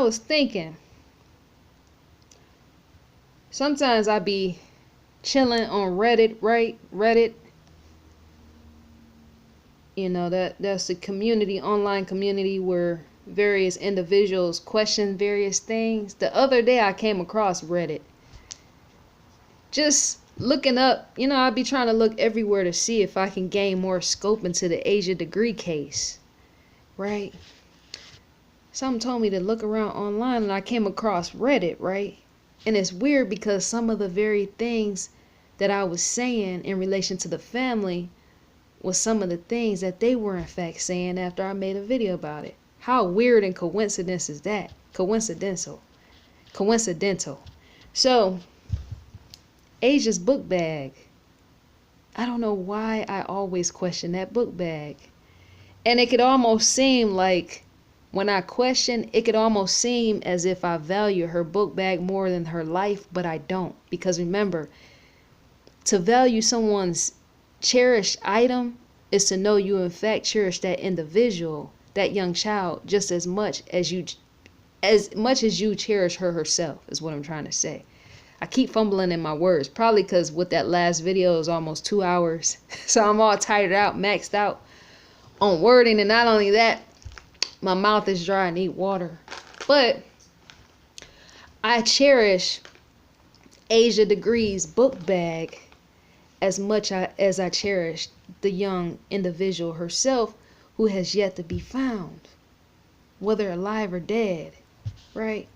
was thinking, sometimes I be chilling on Reddit, right? Reddit, you know, that's a community, online community where various individuals question various things. The other day I came across Reddit. Just looking up, you know, I'll be trying to look everywhere to see if I can gain more scope into the Asia degree case, right? Something told me to look around online and I came across Reddit, right? And it's weird because some of the very things that I was saying in relation to the family was some of the things that they were in fact saying after I made a video about it. How weird and coincidence is that? Coincidental. So, Asia's book bag. I don't know why I always question that book bag. And it could almost seem like when I question, it could almost seem as if I value her book bag more than her life, but I don't. Because remember, to value someone's cherished item is to know you in fact cherish that individual, that young child, just as much as you cherish her herself, is what I'm trying to say. I keep fumbling in my words, probably because with that last video is almost 2 hours. So I'm all tired out, maxed out on wording. And not only that, my mouth is dry and need water. But I cherish Asia Degree's book bag as much as I cherish the young individual herself who has yet to be found, whether alive or dead, right?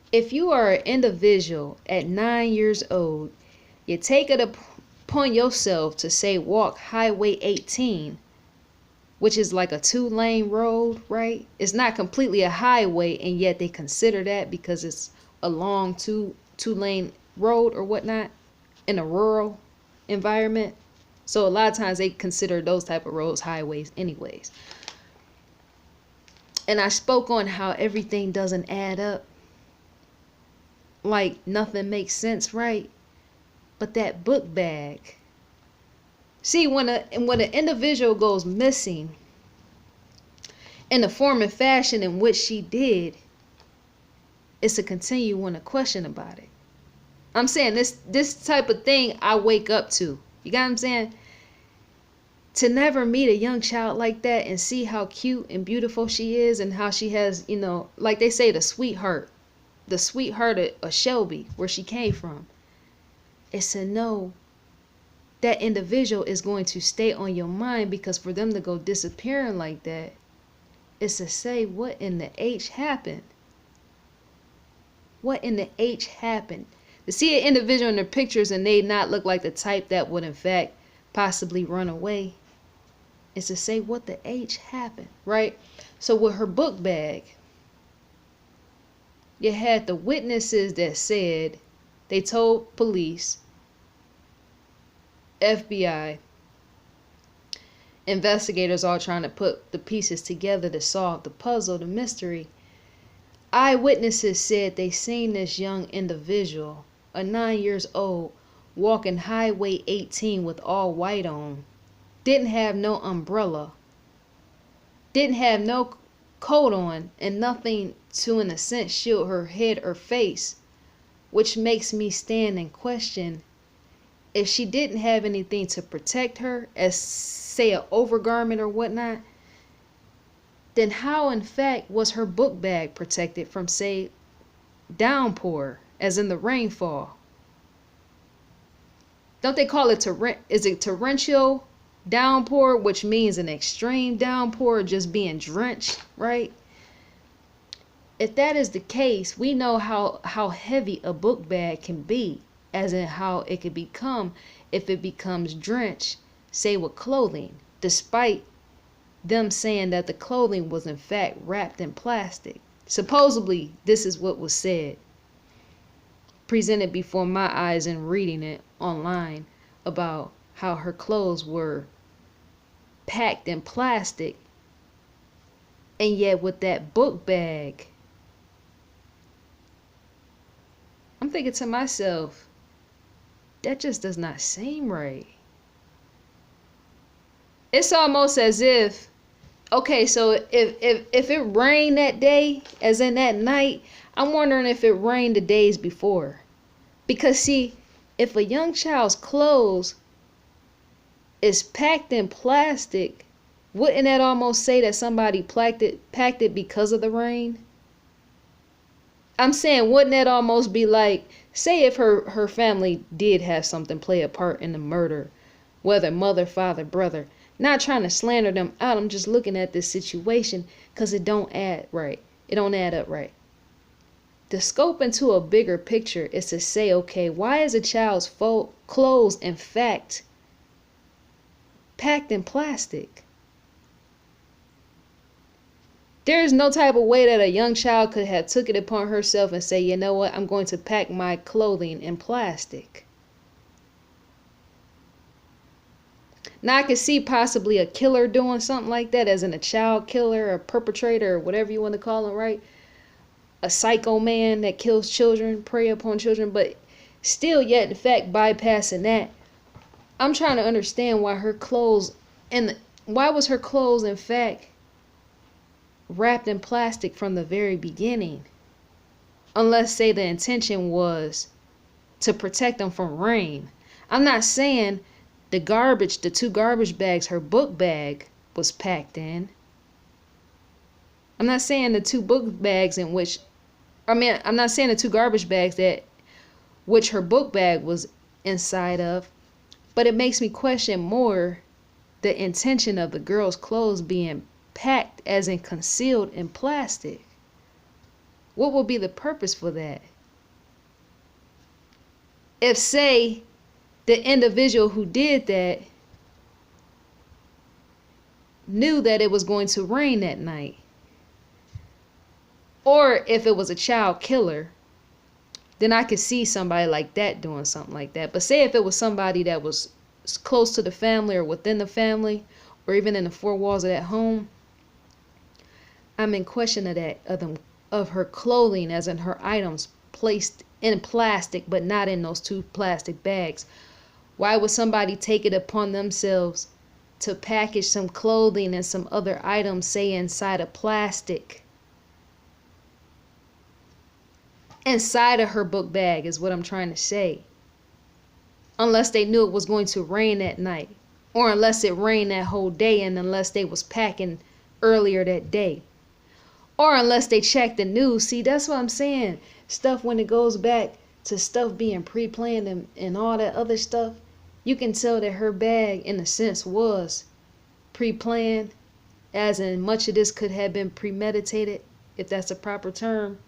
If you are an individual at 9 years old, you take it upon yourself to say walk Highway 18, which is like a 2-lane road, right? It's not completely a highway, and yet they consider that because it's a long two-lane road or whatnot in a rural environment. So a lot of times they consider those type of roads highways anyways. And I spoke on how everything doesn't add up. Like nothing makes sense, right? But that book bag. See, when an individual goes missing in the form and fashion in which she did, it's to continue on a question about it. I'm saying this type of thing I wake up to. You got what I'm saying? To never meet a young child like that and see how cute and beautiful she is and how she has, you know, like they say, the sweetheart of Shelby, where she came from. It's to know that individual is going to stay on your mind, because for them to go disappearing like that, it's to say, what in the H happened? What in the H happened? To see an individual in their pictures and they not look like the type that would in fact possibly run away, is to say, what the H happened, right? So with her book bag, you had the witnesses that said they told police, FBI, investigators all trying to put the pieces together to solve the puzzle, the mystery. Eyewitnesses said they seen this young individual, a 9 years old, walking Highway 18 with all white on. Didn't have no umbrella. Didn't have no coat on, and nothing to in a sense shield her head or face, which makes me stand and question, if she didn't have anything to protect her, as say an overgarment or whatnot, then how in fact was her book bag protected from, say, downpour, as in the rainfall? Don't they call it is it torrential downpour, which means an extreme downpour, just being drenched, right? If that is the case, we know how heavy a book bag can be, as in how it could become if it becomes drenched, say with clothing, despite them saying that the clothing was in fact wrapped in plastic. Supposedly, this is what was said, presented before my eyes and reading it online, about how her clothes were packed in plastic, and yet with that book bag, I'm thinking to myself, that just does not seem right. It's almost as if Okay, so if it rained that day, as in that night, I'm wondering if it rained the days before. Because see, if a young child's clothes is packed in plastic, wouldn't that almost say that somebody packed it because of the rain? I'm saying, wouldn't that almost be like, say if her family did have something play a part in the murder, whether mother, father, brother. Not trying to slander them out. I'm just looking at this situation because it don't add right. It don't add up right. The scope into a bigger picture is to say, okay, why is a child's clothes in fact packed in plastic? There is no type of way that a young child could have took it upon herself and say, you know what, I'm going to pack my clothing in plastic. Now I could see possibly a killer doing something like that, as in a child killer, a perpetrator, or whatever you want to call him, right? A psycho man that kills children, prey upon children, but still yet in fact bypassing that. I'm trying to understand why her clothes, and why was her clothes in fact wrapped in plastic from the very beginning? Unless say the intention was to protect them from rain. I'm not saying the two garbage bags her book bag was packed in. I'm not saying the two book bags in which, I'm not saying the two garbage bags that which her book bag was inside of, but it makes me question more the intention of the girl's clothes being packed, as in concealed in plastic. What would be the purpose for that? If say the individual who did that knew that it was going to rain that night, or if it was a child killer, then I could see somebody like that doing something like that. But say if it was somebody that was close to the family or within the family or even in the four walls of that home, I'm in question of that, of her clothing, as in her items placed in plastic but not in those two plastic bags. Why would somebody take it upon themselves to package some clothing and some other items, say inside of plastic, inside of her book bag, is what I'm trying to say? Unless they knew it was going to rain that night, or unless it rained that whole day, and unless they was packing earlier that day, or unless they checked the news. See, that's what I'm saying. Stuff, when it goes back to stuff being pre-planned and all that other stuff, you can tell that her bag in a sense was pre-planned, as in much of this could have been premeditated, if that's a proper term.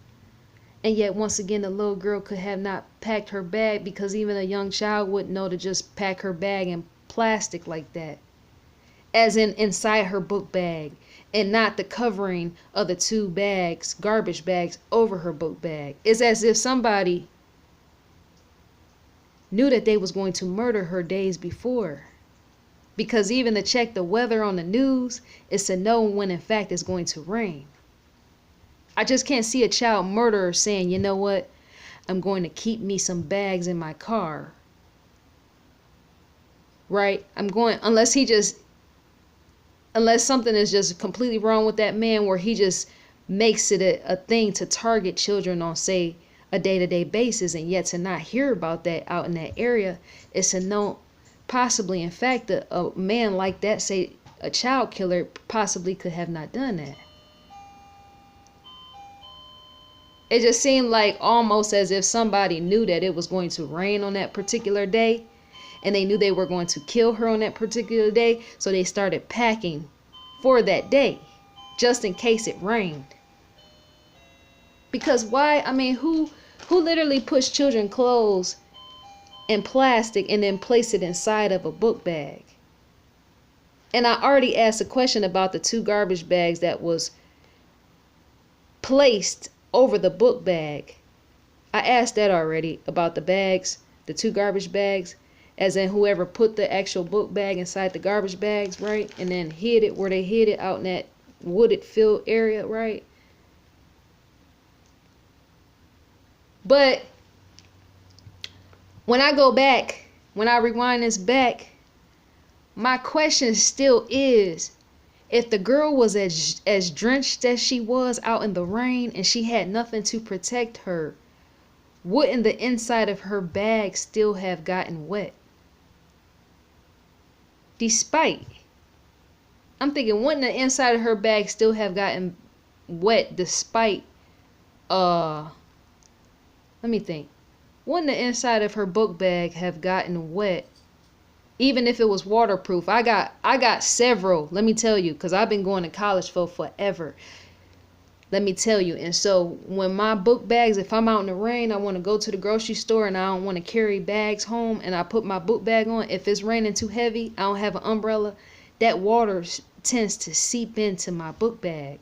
And yet once again, the little girl could have not packed her bag, because even a young child wouldn't know to just pack her bag in plastic like that, as in inside her book bag, and not the covering of the two bags, garbage bags, over her book bag. It's as if somebody knew that they was going to murder her days before. Because even to check the weather on the news is to know when in fact it's going to rain. I just can't see a child murderer saying, you know what, I'm going to keep me some bags in my car. Right? Unless something is just completely wrong with that man, where he just makes it a thing to target children on, say, a day-to-day basis, and yet to not hear about that out in that area is to know possibly in fact a man like that, say a child killer, possibly could have not done that. It just seemed like almost as if somebody knew that it was going to rain on that particular day, and they knew they were going to kill her on that particular day, so they started packing for that day just in case it rained. Because why? Who literally puts children clothes in plastic and then place it inside of a book bag? And I already asked a question about the two garbage bags that was placed over the book bag. I asked that already about the bags, the two garbage bags, as in whoever put the actual book bag inside the garbage bags, right? And then hid it where they hid it out in that wooded field area, right? But when I rewind this back, my question still is, If the girl was as drenched as she was out in the rain and she had nothing to protect her, wouldn't the inside of her bag still have gotten wet? Despite, I'm thinking, wouldn't the inside of her bag still have gotten wet despite, let me think. Wouldn't the inside of her book bag have gotten wet even if it was waterproof? I got several, let me tell you, because I've been going to college for forever. Let me tell you. And so when my book bags, if I'm out in the rain, I want to go to the grocery store and I don't want to carry bags home, and I put my book bag on. If it's raining too heavy, I don't have an umbrella, that water tends to seep into my book bag.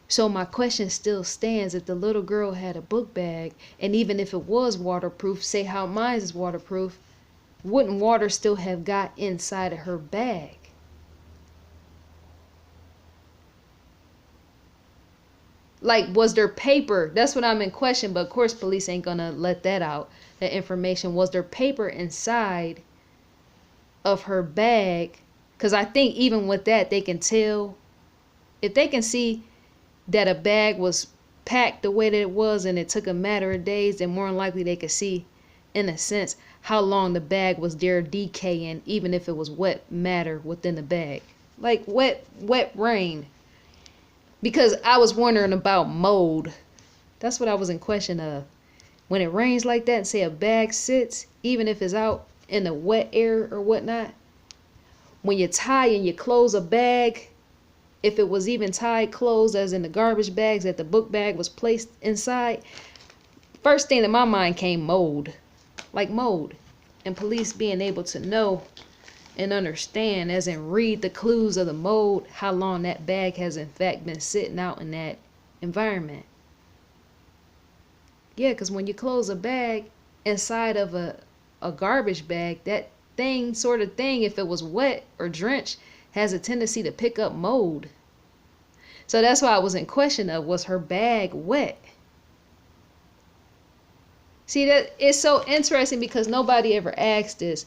So my question still stands: if the little girl had a book bag, and even if it was waterproof, say how mine is waterproof, wouldn't water still have got inside of her bag? Like, was there paper? That's what I'm in question. But of course, police ain't gonna let that out, that information. Was there paper inside of her bag? Because I think even with that, they can tell. If they can see that a bag was packed the way that it was and it took a matter of days, then more than likely they could see, in a sense, how long the bag was there decaying, even if it was wet matter within the bag. Like wet rain. Because I was wondering about mold. That's what I was in question of. When it rains like that and say a bag sits, even if it's out in the wet air or whatnot, when you tie and you close a bag, if it was even tied closed as in the garbage bags that the book bag was placed inside, first thing to my mind came mold. Like mold. And police being able to know and understand, as in read the clues of the mold, how long that bag has in fact been sitting out in that environment. Yeah, because when you close a bag inside of a garbage bag, that sort of thing, if it was wet or drenched, has a tendency to pick up mold. So that's why I was in question of, was her bag wet? See, that it's so interesting because nobody ever asked this.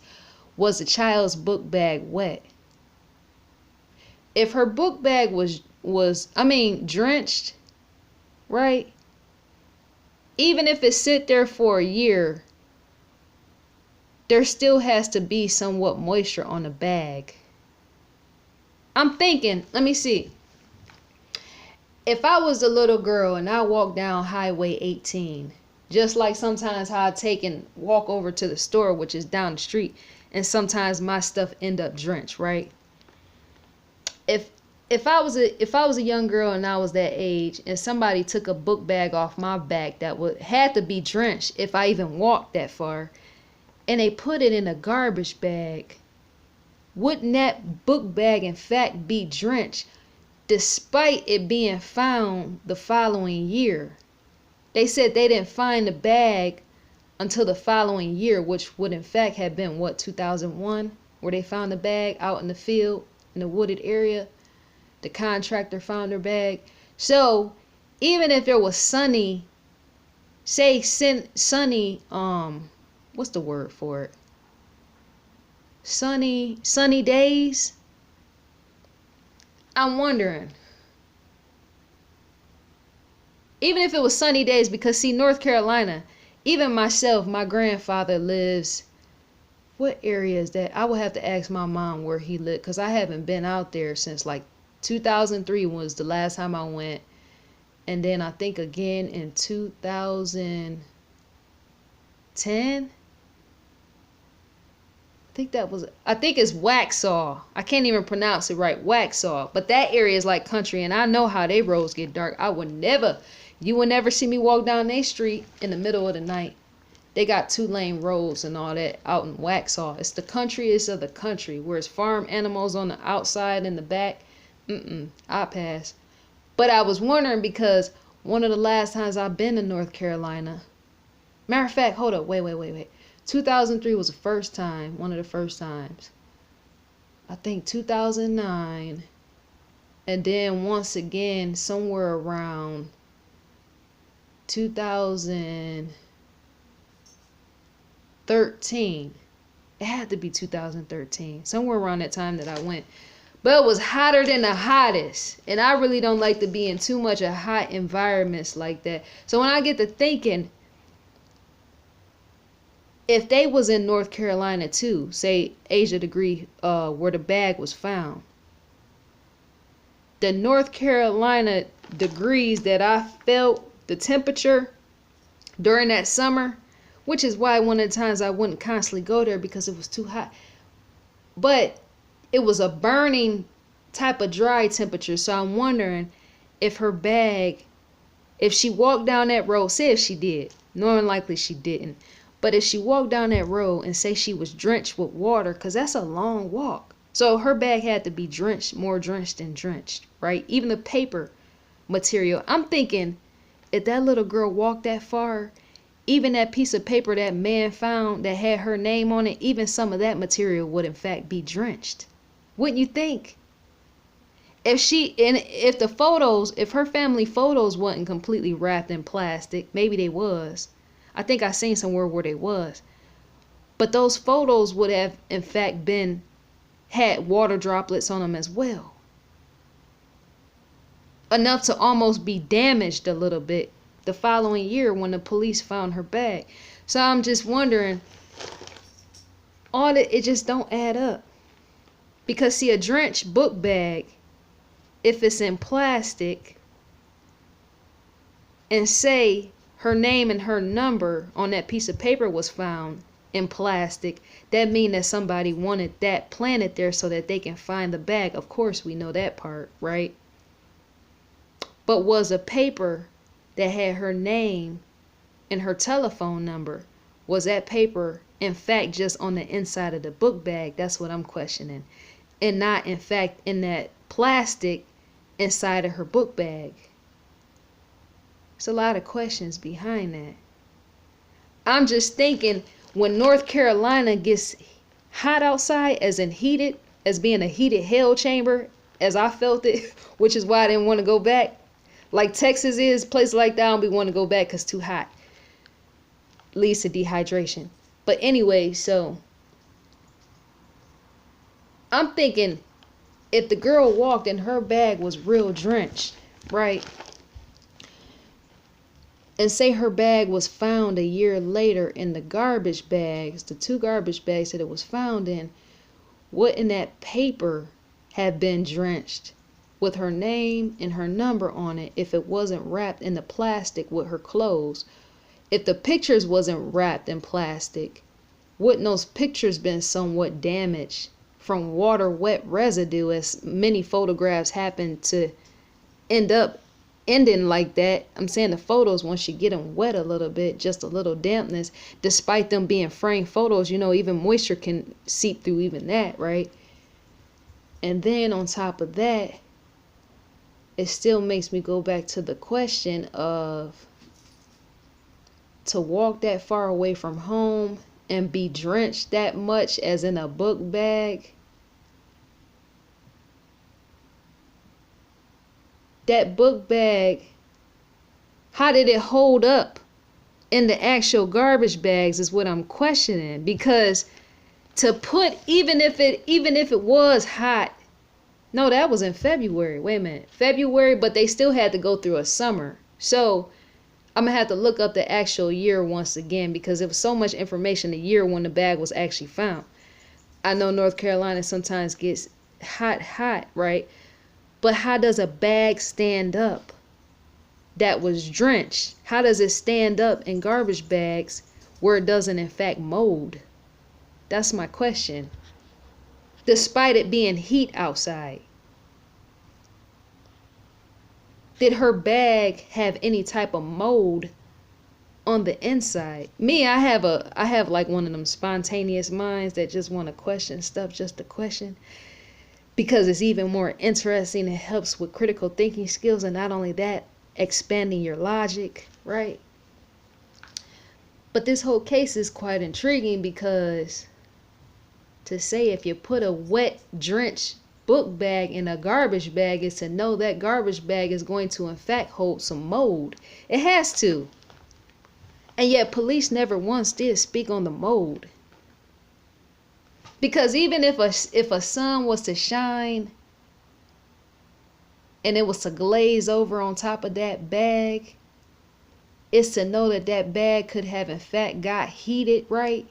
Was the child's book bag wet? If her book bag was drenched, right? Even if it sit there for a year, there still has to be somewhat moisture on the bag. I'm thinking, let me see. If I was a little girl and I walked down Highway 18, just like sometimes how I take and walk over to the store, which is down the street, and sometimes my stuff end up drenched, right? If I was a young girl and I was that age, and somebody took a book bag off my back that had to be drenched if I even walked that far, and they put it in a garbage bag, wouldn't that book bag in fact be drenched despite it being found the following year? They said they didn't find the bag until the following year, which would in fact have been, 2001, where they found the bag out in the field, in the wooded area. The contractor found her bag. So even if there was sunny, what's the word for it? Sunny days. I'm wondering, even if it was sunny days, because see, North Carolina, even myself, my grandfather lives, what area is that? I would have to ask my mom where he lived, because I haven't been out there since like 2003 was the last time I went. And then I think again in 2010. I think it's Waxhaw. I can't even pronounce it right. Waxhaw. But that area is like country, and I know how they roads get dark. You would never see me walk down their street in the middle of the night. They got 2-lane roads and all that out in Waxhaw. It's the countryest of the country, where it's farm animals on the outside and the back. I pass. But I was wondering, because one of the last times I've been to North Carolina, matter of fact, hold up, wait. 2003 was the first time, one of the first times. I think 2009, and then once again somewhere around 2013. It had to be 2013, somewhere around that time that I went. But it was hotter than the hottest. And I really don't like to be in too much of hot environments like that. So when I get to thinking, if they was in North Carolina too, say Asia degree, where the bag was found, the North Carolina degrees that I felt the temperature during that summer, which is why one of the times I wouldn't constantly go there because it was too hot. But it was a burning type of dry temperature. So I'm wondering if her bag, if she walked down that road, say if she did, knowing likely she didn't, but if she walked down that road and say she was drenched with water, because that's a long walk. So her bag had to be drenched, more drenched than drenched, right? Even the paper material. I'm thinking if that little girl walked that far, even that piece of paper that man found that had her name on it, even some of that material would in fact be drenched. Wouldn't you think? If the photos, if her family photos wasn't completely wrapped in plastic, maybe they was. I think I seen somewhere where they was. But those photos would have in fact had water droplets on them as well. Enough to almost be damaged a little bit the following year when the police found her bag. So I'm just wondering, it just don't add up. Because see, a drenched book bag, if it's in plastic, and say her name and her number on that piece of paper was found in plastic, that means that somebody wanted that planted there so that they can find the bag. Of course, we know that part, right? But was a paper that had her name and her telephone number, was that paper in fact just on the inside of the book bag? That's what I'm questioning. And not in fact in that plastic inside of her book bag. There's a lot of questions behind that. I'm just thinking when North Carolina gets hot outside, as in heated, as being a heated hell chamber, as I felt it, which is why I didn't want to go back. Like Texas is, places like that, I don't be want to go back because it's too hot. Leads to dehydration. But anyway, so I'm thinking if the girl walked and her bag was real drenched, right? And say her bag was found a year later in the garbage bags, the 2 garbage bags that it was found in, wouldn't that paper have been drenched with her name and her number on it if it wasn't wrapped in the plastic with her clothes? If the pictures wasn't wrapped in plastic, wouldn't those pictures been somewhat damaged from water wet residue, as many photographs happen to ending like that? I'm saying the photos, once you get them wet a little bit, just a little dampness, despite them being framed photos, even moisture can seep through even that, right? And then on top of that, it still makes me go back to the question of, to walk that far away from home and be drenched that much as in a book bag. That book bag, how did it hold up in the actual garbage bags is what I'm questioning. Because to put, even if it was hot, no, that was in February. Wait a minute. February, but they still had to go through a summer. So I'm going to have to look up the actual year once again, because there was so much information the year when the bag was actually found. I know North Carolina sometimes gets hot, right? But how does a bag stand up that was drenched? How does it stand up in garbage bags where it doesn't in fact mold? That's my question. Despite it being heat outside. Did her bag have any type of mold on the inside? Me, I have like one of them spontaneous minds that just want to question stuff just to question. Because it's even more interesting. It helps with critical thinking skills, and not only that, expanding your logic, right? But this whole case is quite intriguing, because to say if you put a wet, drenched book bag in a garbage bag is to know that garbage bag is going to in fact hold some mold. It has to. And yet police never once did speak on the mold. Because even if a sun was to shine and it was to glaze over on top of that bag, it's to know that that bag could have in fact got heated, right?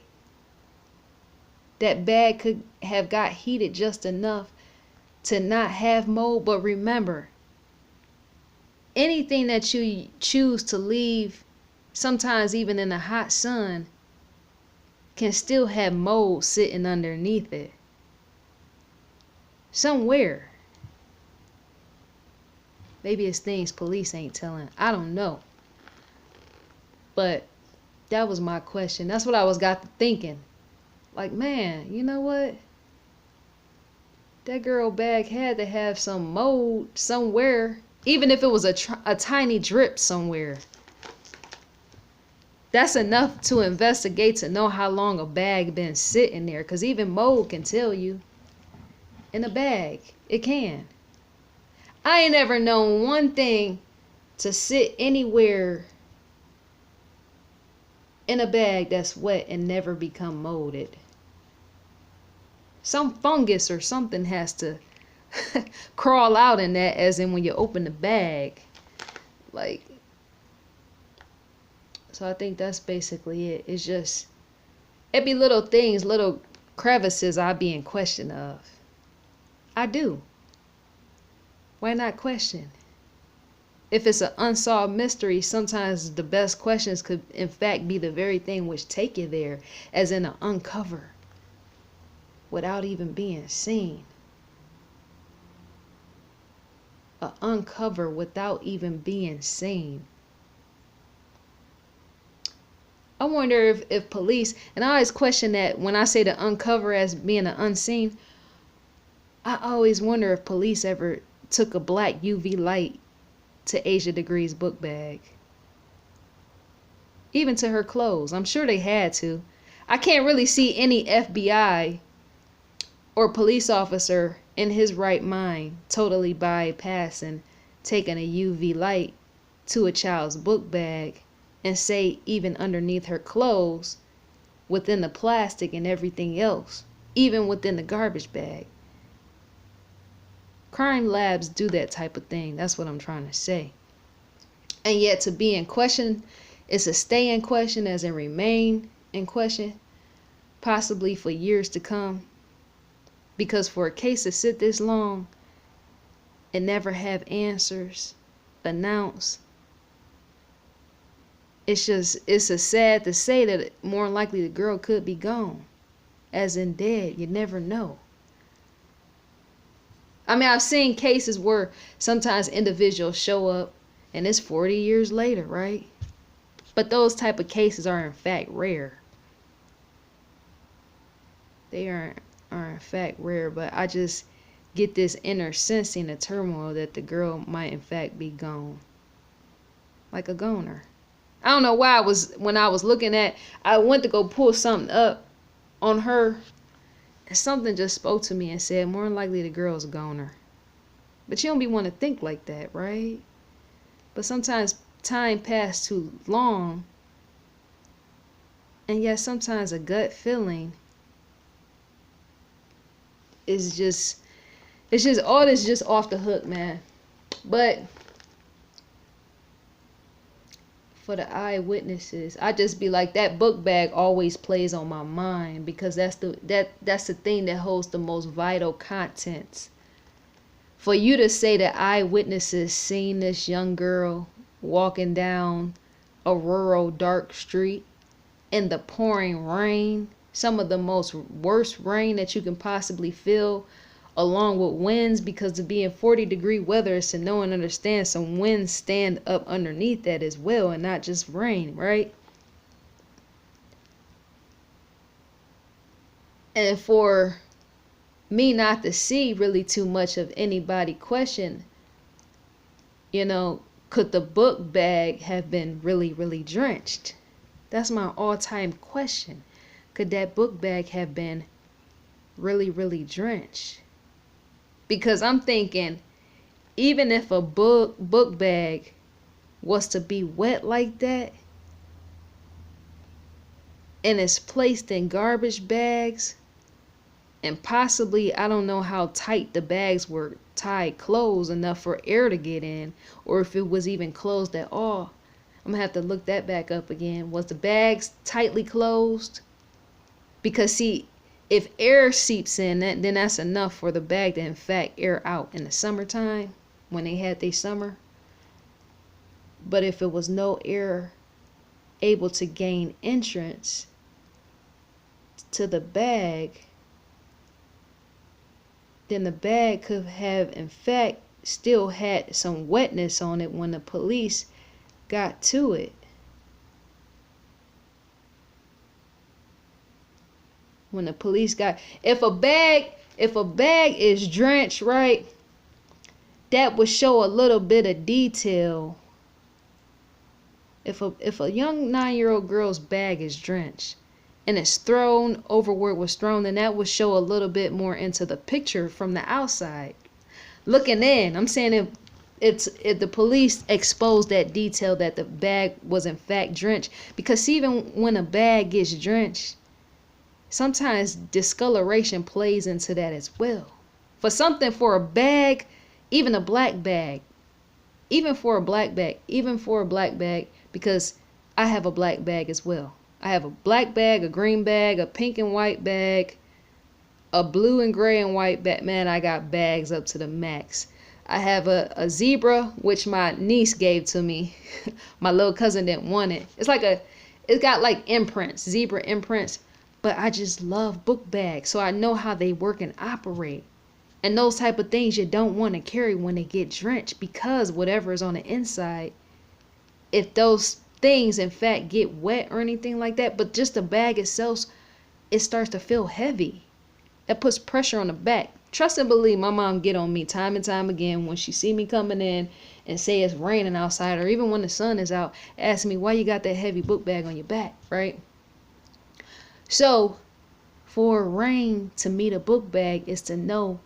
That bag could have got heated just enough to not have mold. But remember, anything that you choose to leave, sometimes even in the hot sun, can still have mold sitting underneath it. Somewhere. Maybe it's things police ain't telling. I don't know. But that was my question. That's what I got to thinking. Like, man, you know what? That girl bag had to have some mold somewhere. Even if it was a tiny drip somewhere. That's enough to investigate to know how long a bag been sitting there. Because even mold can tell you. In a bag. It can. I ain't ever known one thing to sit anywhere in a bag that's wet and never become molded. Some fungus or something has to crawl out in that, as in when you open the bag. Like, so I think that's basically it. It's just, it be little things, little crevices I be in question of. I do. Why not question? If it's an unsolved mystery, sometimes the best questions could in fact be the very thing which take you there, as in an uncover without even being seen. A uncover without even being seen. I wonder if police, and I always question that when I say the uncover as being an unseen, I always wonder if police ever took a black UV light to Asia Degree's book bag. Even to her clothes. I'm sure they had to. I can't really see any FBI or police officer in his right mind totally bypassing taking a UV light to a child's book bag and say even underneath her clothes, within the plastic and everything else, even within the garbage bag. Crime labs do that type of thing. That's what I'm trying to say. And yet to be in question is to stay in question, as in remain in question, possibly for years to come. Because for a case to sit this long and never have answers announced, it's a sad to say that more likely the girl could be gone, as in dead. You never know. I mean, I've seen cases where sometimes individuals show up and it's 40 years later, right? But those type of cases are in fact rare. They are in fact rare, but I just get this inner sensing the turmoil that the girl might in fact be gone. Like a goner. I don't know why when I was looking at, I went to go pull something up on her, and something just spoke to me and said, more than likely the girl's a goner. But you don't be want to think like that, right? But sometimes time passed too long, and yet sometimes a gut feeling is just, it's just all this just off the hook, man. But for the eyewitnesses, I just be like, that book bag always plays on my mind, because that's the thing that holds the most vital contents. For you to say that eyewitnesses seen this young girl walking down a rural dark street in the pouring rain, some of the most worst rain that you can possibly feel, along with winds, because to be in 40-degree weather is to know and understand some winds stand up underneath that as well, and not just rain, right? And for me not to see really too much of anybody question, could the book bag have been really, really drenched? That's my all-time question. Could that book bag have been really, really drenched? Because I'm thinking, even if a book bag was to be wet like that, and it's placed in garbage bags, and possibly, I don't know how tight the bags were tied closed enough for air to get in, or if it was even closed at all. I'm gonna have to look that back up again. Was the bags tightly closed? Because see, if air seeps in, then that's enough for the bag to in fact air out in the summertime when they had their summer. But if it was no air able to gain entrance to the bag, then the bag could have in fact still had some wetness on it when the police got to it. When the police got, if a bag is drenched, right, that would show a little bit of detail. If a young 9-year-old girl's bag is drenched and it's thrown over where it was thrown, then that would show a little bit more into the picture from the outside. Looking in, I'm saying if the police exposed that detail that the bag was in fact drenched, because even when a bag gets drenched, sometimes discoloration plays into that as well. For a bag, even a black bag, even for a black bag, because I have a black bag as well. I have a black bag, a green bag, a pink and white bag, a blue and gray and white bag. Man, I got bags up to the max. I have a zebra, which my niece gave to me. My little cousin didn't want it. It's got like imprints, zebra imprints. But I just love book bags, so I know how they work and operate. And those type of things you don't want to carry when they get drenched, because whatever is on the inside, if those things in fact get wet or anything like that, but just the bag itself, it starts to feel heavy. That puts pressure on the back. Trust and believe, my mom get on me time and time again when she see me coming in and say it's raining outside, or even when the sun is out, ask me why you got that heavy book bag on your back, right? So for rain to meet a book bag is to know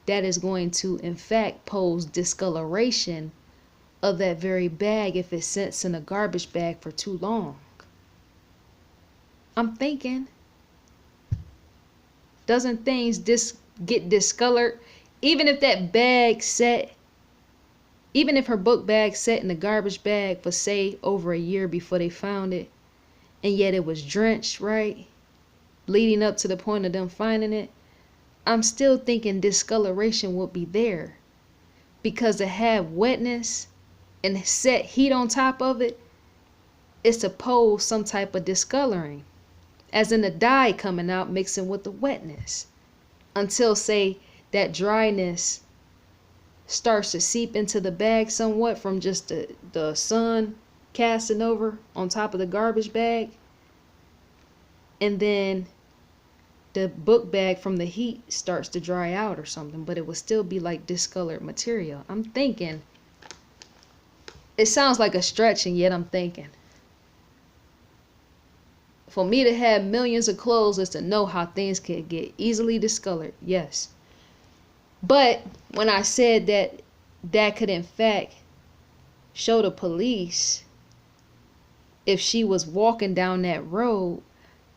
that is going to in fact pose discoloration of that very bag if it sits in a garbage bag for too long. I'm thinking, doesn't things get discolored? Even if her book bag sat in the garbage bag for say over a year before they found it, and yet it was drenched, right? Leading up to the point of them finding it, I'm still thinking discoloration would be there, because to have wetness and set heat on top of it is to pose some type of discoloring, as in the dye coming out mixing with the wetness, until say that dryness starts to seep into the bag somewhat from just the sun casting over on top of the garbage bag, and then the book bag from the heat starts to dry out or something, but it would still be like discolored material. I'm thinking, it sounds like a stretch, and yet I'm thinking, for me to have millions of clothes is to know how things can get easily discolored, yes. But when I said that could in fact show the police if she was walking down that road,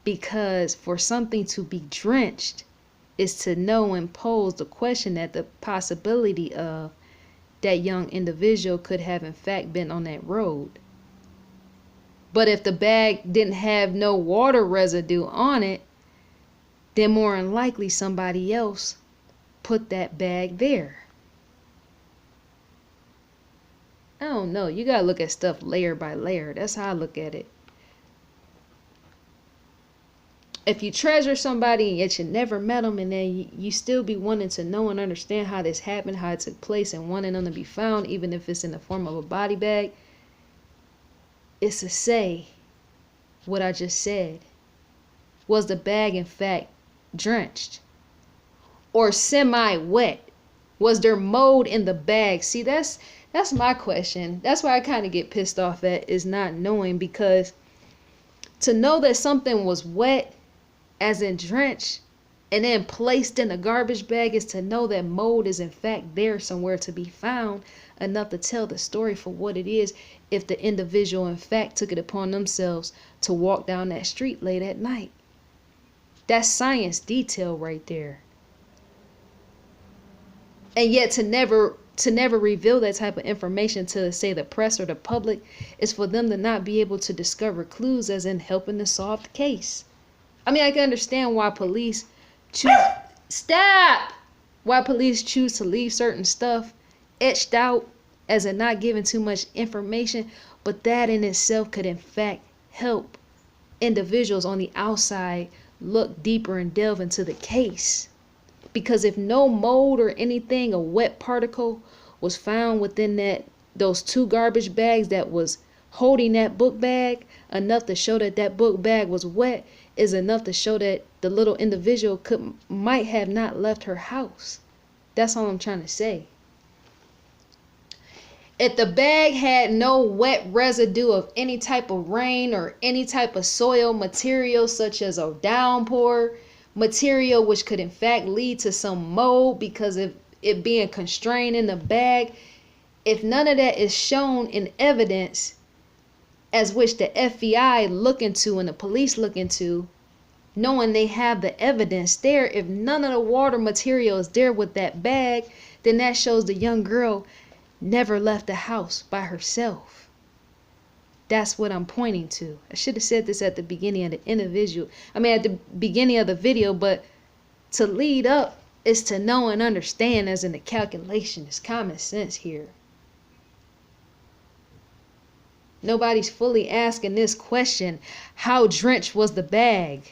because for something to be drenched is to know and pose the question that the possibility of that young individual could have in fact been on that road. But if the bag didn't have no water residue on it, then more than likely somebody else put that bag there. I don't know. You gotta look at stuff layer by layer. That's how I look at it. If you treasure somebody and yet you never met them, and then you still be wanting to know and understand how this happened, how it took place, and wanting them to be found, even if it's in the form of a body bag, it's to say what I just said. Was the bag in fact drenched or semi-wet? Was there mold in the bag? See, that's my question. That's why I kind of get pissed off at, is not knowing, because to know that something was wet, as in drenched, and then placed in a garbage bag, is to know that mold is in fact there somewhere to be found, enough to tell the story for what it is, if the individual in fact took it upon themselves to walk down that street late at night. That's science detail right there. And yet to never reveal that type of information to, say, the press or the public is for them to not be able to discover clues, as in helping to solve the case. I mean, I can understand why police choose stop why police choose to leave certain stuff etched out, as in not giving too much information, but that in itself could in fact help individuals on the outside look deeper and delve into the case. Because if no mold or anything, a wet particle, was found within those 2 garbage bags that was holding that book bag, enough to show that that book bag was wet, is enough to show that the little individual might have not left her house. That's all I'm trying to say. If the bag had no wet residue of any type of rain or any type of soil material, such as a downpour material, which could in fact lead to some mold because of it being constrained in the bag, if none of that is shown in evidence, as which the FBI look into and the police look into, knowing they have the evidence there, if none of the water material is there with that bag, then that shows the young girl never left the house by herself. That's what I'm pointing to. I should have said this at the beginning of at the beginning of the video, but to lead up is to know and understand, as in the calculation. It's common sense here. Nobody's fully asking this question: how drenched was the bag?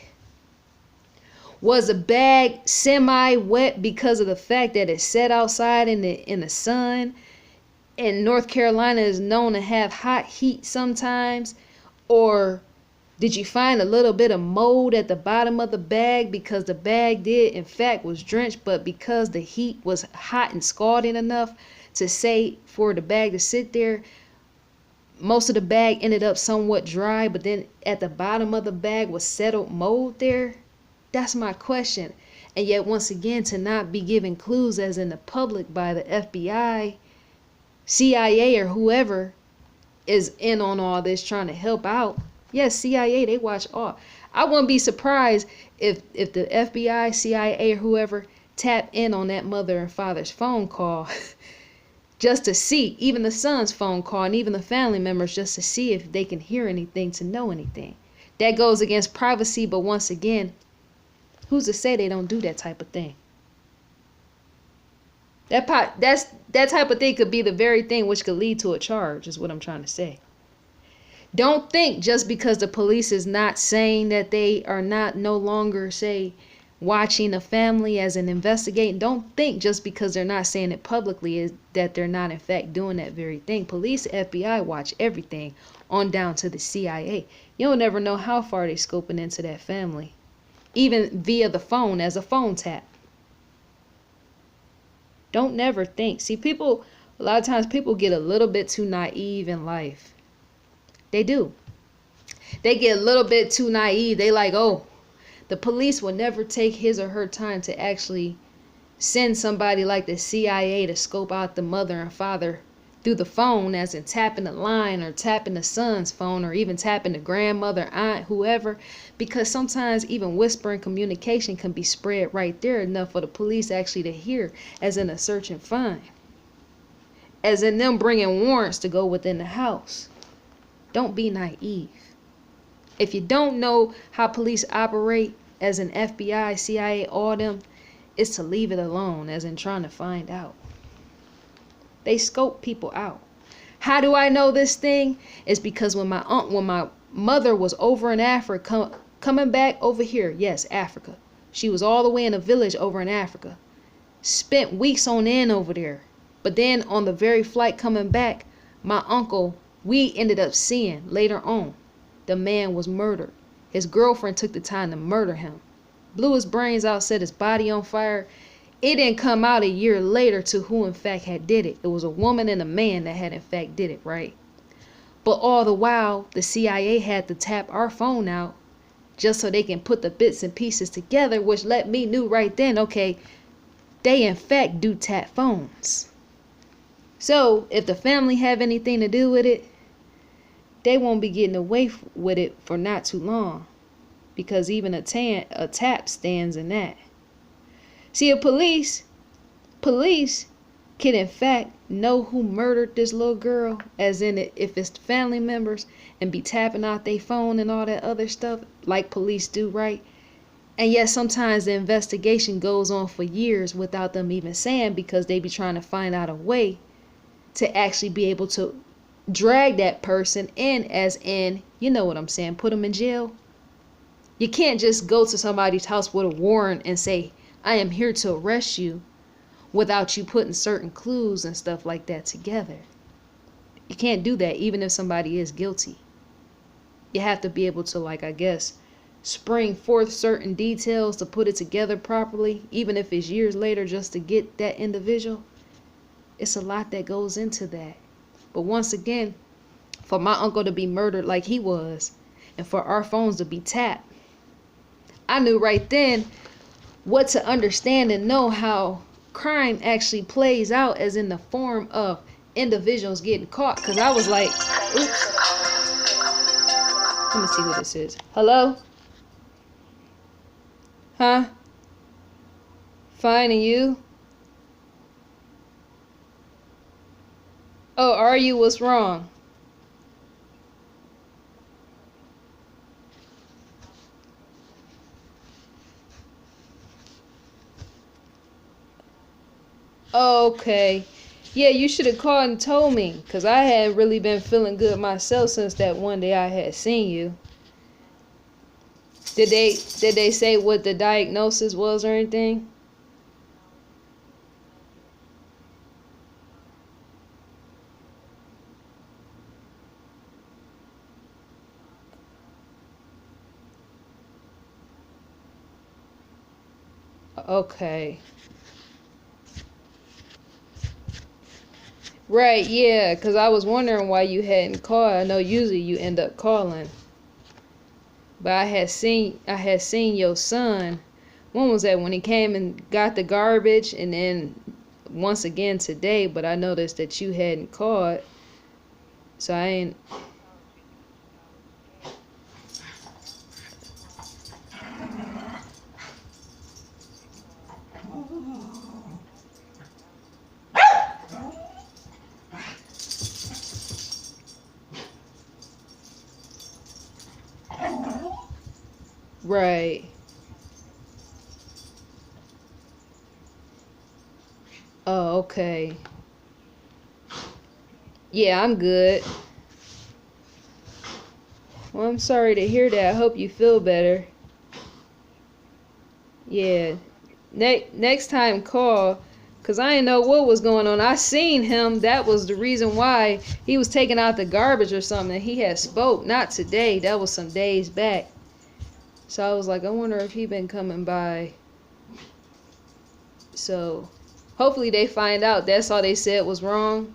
Was the bag semi-wet because of the fact that it sat outside in the sun? And North Carolina is known to have hot heat sometimes. Or did you find a little bit of mold at the bottom of the bag because the bag did in fact was drenched, but because the heat was hot and scalding enough to say for the bag to sit there, most of the bag ended up somewhat dry, but then at the bottom of the bag was settled mold there? That's my question. And yet once again, to not be given clues, as in the public, by the FBI, CIA, or whoever is in on all this trying to help out. Yes, CIA, they watch all. I wouldn't be surprised if the FBI, CIA, or whoever tap in on that mother and father's phone call just to see, even the son's phone call and even the family members, just to see if they can hear anything, to know anything. That goes against privacy, but once again, who's to say they don't do that type of thing? That type of thing could be the very thing which could lead to a charge, is what I'm trying to say. Don't think just because the police is not saying that they are not no longer, say, watching a family as an investigating. Don't think just because they're not saying it publicly is that they're not in fact doing that very thing. Police, FBI watch everything, on down to the CIA. You'll never know how far they're scoping into that family, even via the phone, as a phone tap. Don't never think. See, a lot of times people get a little bit too naive in life. They do. They get a little bit too naive. They like, oh, the police will never take his or her time to actually send somebody like the CIA to scope out the mother and father through the phone, as in tapping the line or tapping the son's phone or even tapping the grandmother, aunt, whoever, because sometimes even whispering communication can be spread right there enough for the police actually to hear, as in a search and find, as in them bringing warrants to go within the house. Don't be naive. If you don't know how police operate, as in FBI, CIA, all them, it's to leave it alone, as in trying to find out. They scope people out. How do I know this thing? It's because when my mother was over in Africa, coming back over here, yes, Africa. She was all the way in a village over in Africa. Spent weeks on end over there. But then on the very flight coming back, my uncle, we ended up seeing later on, the man was murdered. His girlfriend took the time to murder him. Blew his brains out, set his body on fire. It didn't come out a year later to who in fact had did it. It was a woman and a man that had in fact did it, right? But all the while, the CIA had to tap our phone out just so they can put the bits and pieces together, which let me knew right then, okay, they in fact do tap phones. So if the family have anything to do with it, they won't be getting away with it for not too long, because even a tap stands in that. See, police, can in fact know who murdered this little girl, as in it, if it's family members, and be tapping out their phone and all that other stuff like police do, right? And yet sometimes the investigation goes on for years without them even saying, because they be trying to find out a way to actually be able to drag that person in, as in, you know what I'm saying, put them in jail. You can't just go to somebody's house with a warrant and say, I am here to arrest you, without you putting certain clues and stuff like that together. You can't do that even if somebody is guilty. You have to be able to, like, I guess, spring forth certain details to put it together properly, even if it's years later, just to get that individual. It's a lot that goes into that. But once again, for my uncle to be murdered like he was, and for our phones to be tapped, I knew right then what to understand and know how crime actually plays out, as in the form of individuals getting caught. Because I was like, oops. Let me see who this is. Hello? Huh? Fine, and you? Oh, are you? What's wrong? Okay. Yeah, you should have called and told me, because I hadn't really been feeling good myself since that one day I had seen you. Did they say what the diagnosis was or anything? Okay. Right, yeah, because I was wondering why you hadn't called. I know usually you end up calling. But I had seen your son. When was that? When he came and got the garbage, and then once again today, but I noticed that you hadn't called. So I ain't. Right. Oh, okay. Yeah, I'm good. Well, I'm sorry to hear that. I hope you feel better. Yeah. Next time call, cause I didn't know what was going on. I seen him. That was the reason why he was taking out the garbage or something. He had spoke. Not today. That was some days back. So I was like, I wonder if he been coming by. So hopefully they find out that's all they said was wrong.